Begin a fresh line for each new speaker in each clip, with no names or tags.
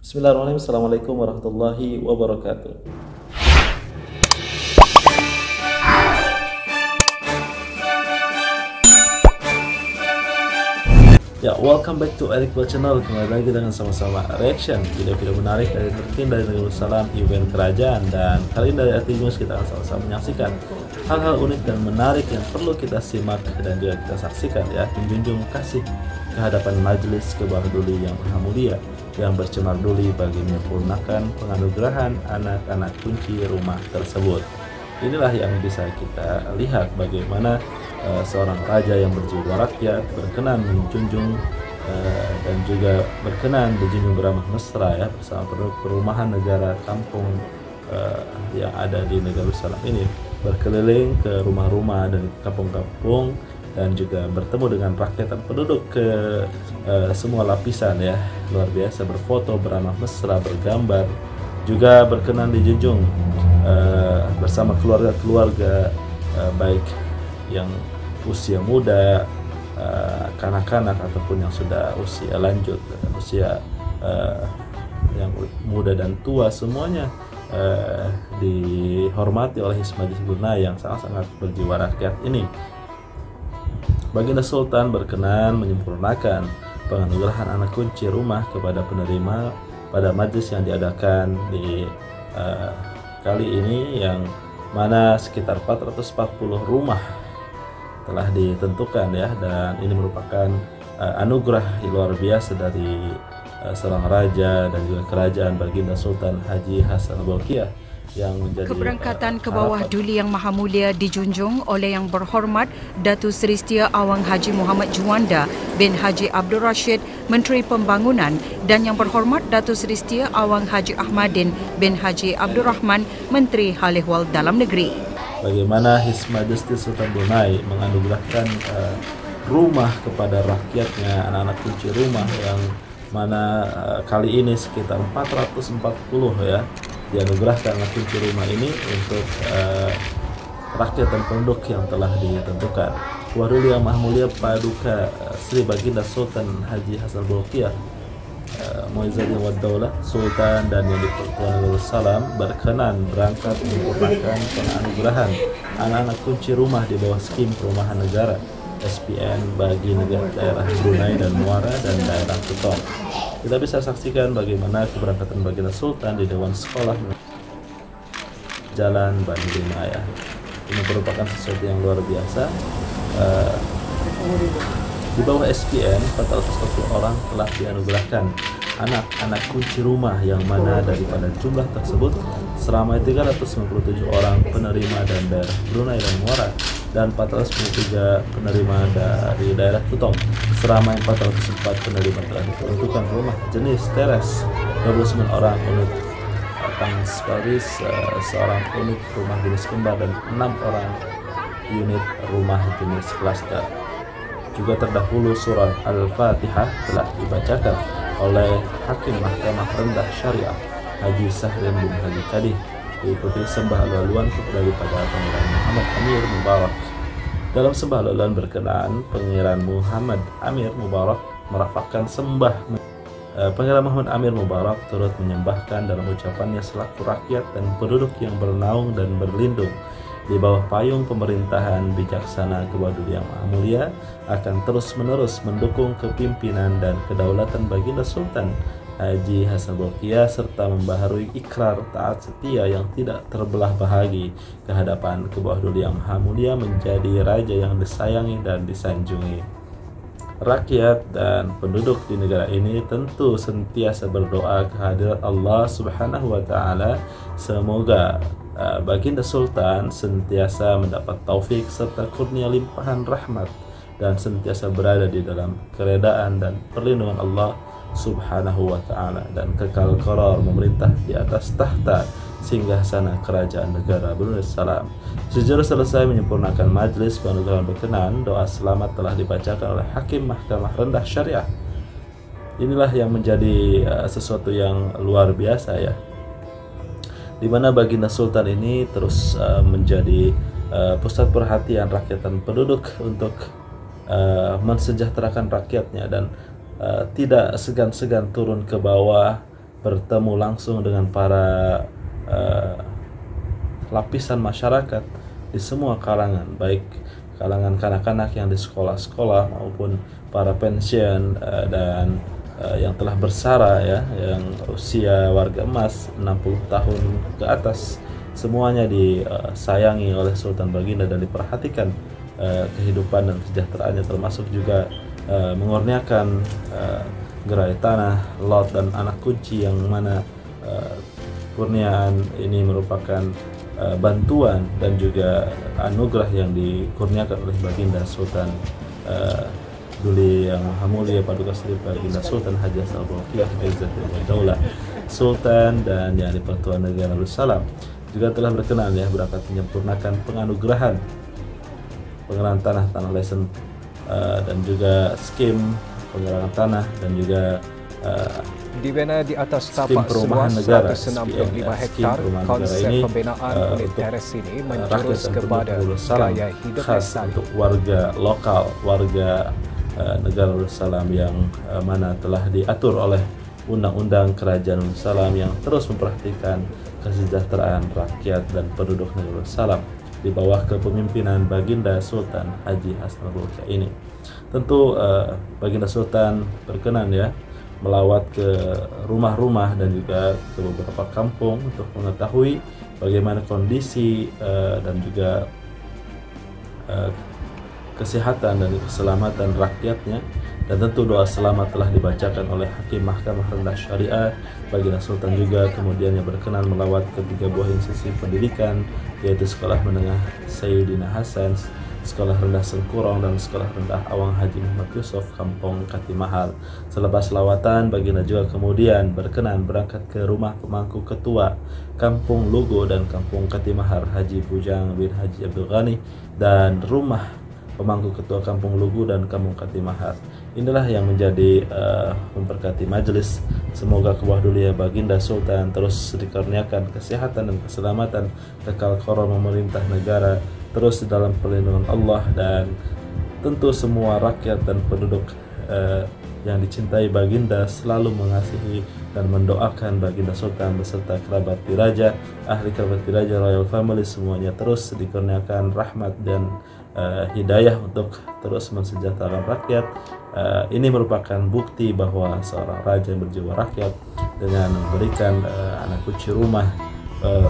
Bismillahirrahmanirrahim. Assalamualaikum warahmatullahi wabarakatuh. Ya, welcome back to Eric Bell Channel. Kembali lagi dengan sama-sama reaction video-video menarik dari terkini dari Negeri Salam, event kerajaan. Dan kali ini dari RT News kita akan sama-sama menyaksikan hal-hal unik dan menarik yang perlu kita simak dan juga kita saksikan, ya. Menjunjung kasih kehadapan Majelis Kebahaduli yang Maha Mulia, yang bercemar duli bagi menyempurnakan penganugerahan anak-anak kunci rumah tersebut. Inilah yang bisa kita lihat bagaimana seorang raja yang berjiwa rakyat berkenan menjunjung dan juga berkenan dijunjung beramah mesra, ya, bersama perumahan negara kampung yang ada di Negeri Salam ini, berkeliling ke rumah-rumah dan kampung-kampung dan juga bertemu dengan rakyat dan penduduk ke semua lapisan, ya. Luar biasa, berfoto beramah mesra, bergambar, juga berkenan dijunjung bersama keluarga-keluarga baik yang usia muda, kanak-kanak ataupun yang sudah usia lanjut, usia yang muda dan tua, semuanya dihormati oleh His Majesty Brunei yang sangat-sangat berjiwa rakyat ini. Baginda Sultan berkenan menyempurnakan penganugerahan anak kunci rumah kepada penerima pada majelis yang diadakan di kali ini, yang mana sekitar 440 rumah telah ditentukan, ya, dan ini merupakan anugerah luar biasa dari seorang raja dan juga kerajaan Baginda Sultan Haji Hassanal Bolkiah yang menjadi
keberangkatan ke bawah duli yang maha mulia dijunjung oleh Yang Berhormat Datuk Seri Setia Awang Haji Muhammad Juanda bin Haji Abdul Rashid, Menteri Pembangunan, dan Yang Berhormat Datuk Seri Setia Awang Haji Ahmadin bin Haji Abdul Rahman, Menteri Hal Ehwal Dalam Negeri.
Bagaimana His Majesty Sultan Brunei menganugerahkan rumah kepada rakyatnya, anak-anak kunci rumah, yang mana kali ini sekitar 440, ya, dianugerahkan anak kunci rumah ini untuk rakyat dan penduduk yang telah ditentukan. Kebahaduli yang Maha Mulia Paduka Sri Baginda Sultan Haji Hassanal Bolkiah Muizzadin Wad Daulah Sultan dan yang dipertuan Negeri Salam berkenan berangkat menyempurnakan penganugerahan anak-anak kunci rumah di bawah skim perumahan negara SPN bagi daerah Brunei dan Muara dan daerah Kutong. Kita bisa saksikan bagaimana keberangkatan Baginda Sultan di Dewan Sekolah Jalan Bani Limaya. Ini merupakan sesuatu yang luar biasa. Di bawah SPN 440 orang telah dianugerahkan anak-anak kunci rumah, yang mana daripada jumlah tersebut seramai 397 orang penerima dan daerah Brunei dan Muara, dan 493 penerima dari daerah Kutong. Seramai 404 penerima telah diperuntukkan rumah jenis teres, 29 orang unit Tangs Paris, seorang unit rumah jenis kembar, dan 6 orang unit rumah jenis klaster. Juga terdahulu surah Al-Fatihah telah dibacakan oleh Hakim Mahkamah Rendah Syariah Haji Sahrin bin Haji Kadih, diikuti sembah laluan daripada Pangeran Muhammad Amir Mubarak. Dalam sembah laluan berkenaan, Pangeran Muhammad Amir Mubarak merafakkan sembah. Pangeran Muhammad Amir Mubarak turut menyembahkan dalam ucapannya selaku rakyat dan penduduk yang bernaung dan berlindung di bawah payung pemerintahan bijaksana Kebahaduli yang Maha Mulia, akan terus-menerus mendukung kepimpinan dan kedaulatan Baginda Sultan Haji Hassanal Bolkiah serta membaharui ikrar taat setia yang tidak terbelah bahagi ke hadapan Kebahaduli yang Maha Mulia, menjadi raja yang disayangi dan disanjungi. Rakyat dan penduduk di negara ini tentu sentiasa berdoa kehadirat Allah Subhanahu wa Ta'ala. Semoga Baginda Sultan sentiasa mendapat taufik serta kurnia limpahan rahmat dan sentiasa berada di dalam keredaan dan perlindungan Allah Subhanahu wa Ta'ala, dan kekal qarar memerintah di atas tahta singgasana kerajaan negara Brunei Salam. Sejauh selesai menyempurnakan majelis penganugerahan berkenan, doa selamat telah dibacakan oleh Hakim Mahkamah Rendah Syariah. Inilah yang menjadi sesuatu yang luar biasa, ya, di mana Baginda Sultan ini terus menjadi pusat perhatian rakyat dan penduduk untuk mensejahterakan rakyatnya, dan tidak segan-segan turun ke bawah bertemu langsung dengan para lapisan masyarakat di semua kalangan, baik kalangan kanak-kanak yang di sekolah-sekolah maupun para pensiun dan yang telah bersara ya, yang usia warga emas 60 tahun ke atas, semuanya disayangi oleh Sultan Baginda dan diperhatikan kehidupan dan kesejahteraannya, termasuk juga mengurniakan gerai tanah, lot dan anak kunci, yang mana kurniaan ini merupakan bantuan dan juga anugerah yang dikurniakan oleh Baginda Sultan Duli Yang Maha Mulia Paduka Sri Baginda Sultan Haji Hasan Al-Bolkiah Izzatul Daulah Sultan dan yang Pertuan Negara Darussalam juga telah berkenan ya berangkat menyempurnakan penganugerahan tanah lesen dan juga skim penggerangan tanah dan juga
dibina di atas
skim
tapak
perumahan
seluas
negara
165
SPN,
hektar. Konsep
ini
pembinaan unit teres ini menjurus kepada
gaya
hidup
khas
lestari
untuk warga lokal, warga negara Darussalam yang mana telah diatur oleh Undang-Undang Kerajaan Darussalam yang terus memperhatikan kesejahteraan rakyat dan penduduk negara Darussalam di bawah kepemimpinan Baginda Sultan Haji Hasan Al-Bolkiah ini. Tentu Baginda Sultan berkenan ya melawat ke rumah-rumah dan juga ke beberapa kampung untuk mengetahui bagaimana kondisi dan juga kesehatan dan keselamatan rakyatnya, dan tentu doa selamat telah dibacakan oleh Hakim Mahkamah Rendah Syariah. Baginda Sultan juga kemudian yang berkenan melawat ke 3 buah institusi pendidikan, yaitu Sekolah Menengah Sayyidina Hasan, Sekolah Rendah Sengkurong, dan Sekolah Rendah Awang Haji Muhammad Yusuf Kampung Katimahal. Selepas lawatan, Baginda juga kemudian berkenan berangkat ke rumah pemangku ketua Kampung Lugo dan Kampung Katimahar Haji Bujang bin Haji Abdul Ghani, dan rumah pemangku ketua Kampung Lugu dan Kampung Katimahar. Inilah yang menjadi memberkati majelis. Semoga kebawah dulia Baginda Sultan terus dikaruniakan kesehatan dan keselamatan, kekal koron memerintah negara, terus di dalam perlindungan Allah, dan tentu semua rakyat dan penduduk yang dicintai Baginda selalu mengasihi dan mendoakan Baginda Sultan beserta kerabat diraja, ahli kerabat diraja, royal family, semuanya terus dikurniakan rahmat dan hidayah untuk terus mensejahterakan rakyat. Ini merupakan bukti bahwa seorang raja yang berjiwa rakyat dengan memberikan anak kunci rumah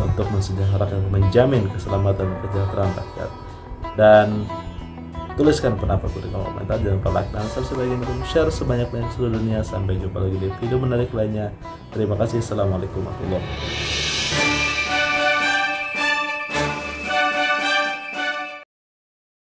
untuk mensejahterakan, menjamin keselamatan dan kesejahteraan rakyat. Dan tuliskan pendapat di kolom komentar, jangan lupa like dan subscribe, share sebanyak-banyaknya seluruh dunia. Sampai jumpa lagi di video menarik lainnya. Terima kasih. Assalamualaikum warahmatullahi wabarakatuh.